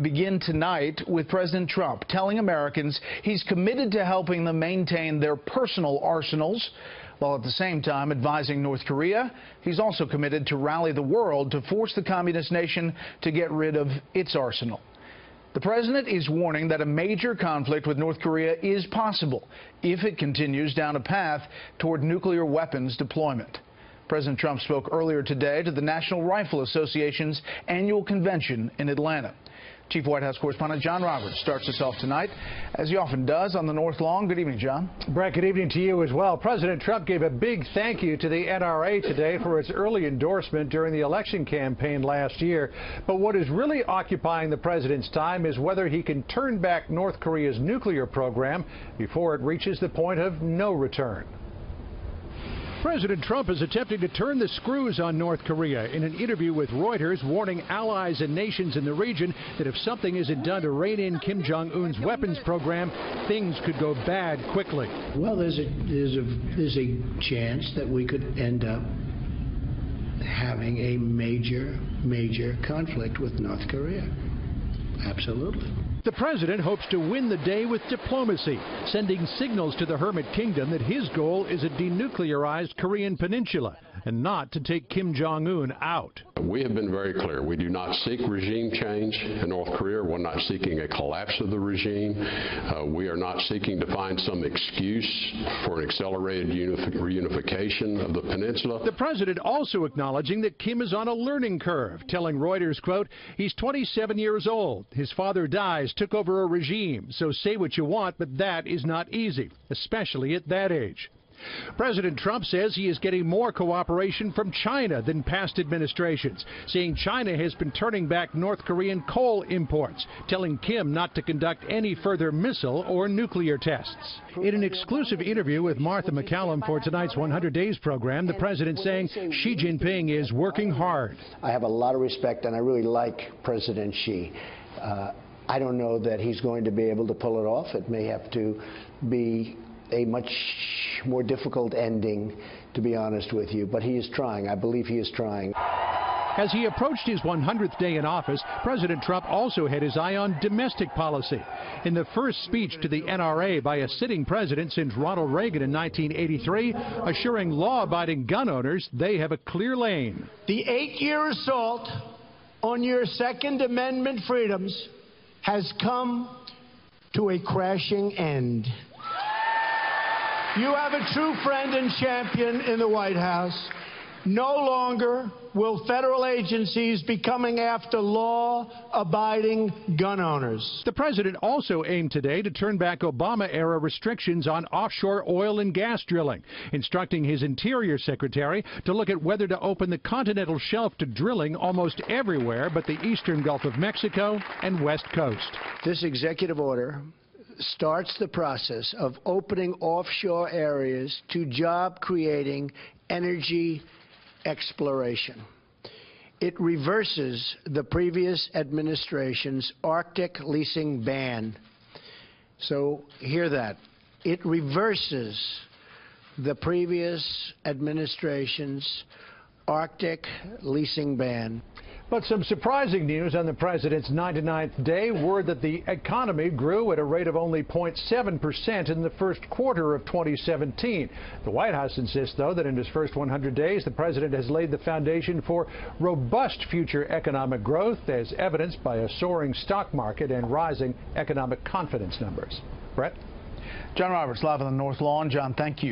Begin tonight with President Trump telling Americans he's committed to helping them maintain their personal arsenals, while at the same time advising North Korea he's also committed to rally the world to force the communist nation to get rid of its arsenal. The president is warning that a major conflict with North Korea is possible if it continues down a path toward nuclear weapons deployment. President Trump spoke earlier today to the National Rifle Association's annual convention in Atlanta. Chief White House correspondent John Roberts starts us off tonight, as he often does, on the North Lawn. Good evening, John. Brett, good evening to you as well. President Trump gave a big thank you to the NRA today for its early endorsement during the election campaign last year. But what is really occupying the president's time is whether he can turn back North Korea's nuclear program before it reaches the point of no return. President Trump is attempting to turn the screws on North Korea in an interview with Reuters, warning allies and nations in the region that if something isn't done to rein in Kim Jong-un's weapons program, things could go bad quickly. Well, there's a chance that we could end up having a major conflict with North Korea. Absolutely. The president hopes to win the day with diplomacy, sending signals to the Hermit Kingdom that his goal is a denuclearized Korean peninsula and not to take Kim Jong-un out. We have been very clear. We do not seek regime change in North Korea. We're not seeking a collapse of the regime. We are not seeking to find some excuse for an accelerated reunification of the peninsula. The president also acknowledging that Kim is on a learning curve, telling Reuters, quote, he's 27 years old. His father dies, took over a regime. So say what you want, but that is not easy, especially at that age. President Trump says he is getting more cooperation from China than past administrations, saying China has been turning back North Korean coal imports, telling Kim not to conduct any further missile or nuclear tests. In an exclusive interview with Martha McCallum for tonight's 100 Days program, the president saying Xi Jinping is working hard. I have a lot of respect, and I really like President Xi. I don't know that he's going to be able to pull it off. It may have to be a much more difficult ending, to be honest with you. But he is trying. I believe he is trying. As he approached his 100th day in office, President Trump also had his eye on domestic policy. In the first speech to the NRA by a sitting president since Ronald Reagan in 1983, assuring law-abiding gun owners they have a clear lane. The 8-year assault on your Second Amendment freedoms has come to a crashing end. You have a true friend and champion in the White House. No longer will federal agencies be coming after law-abiding gun owners. The president also aimed today to turn back Obama-era restrictions on offshore oil and gas drilling, instructing his Interior Secretary to look at whether to open the continental shelf to drilling almost everywhere but the eastern Gulf of Mexico and West Coast. This executive order starts the process of opening offshore areas to job-creating energy exploration. It reverses the previous administration's Arctic leasing ban. So hear that. It reverses the previous administration's Arctic leasing ban. But some surprising news on the president's 99th day. Word that the economy grew at a rate of only 0.7% in the first quarter of 2017. The White House insists, though, that in his first 100 days, the president has laid the foundation for robust future economic growth, as evidenced by a soaring stock market and rising economic confidence numbers. Brett? John Roberts, live on the North Lawn. John, thank you.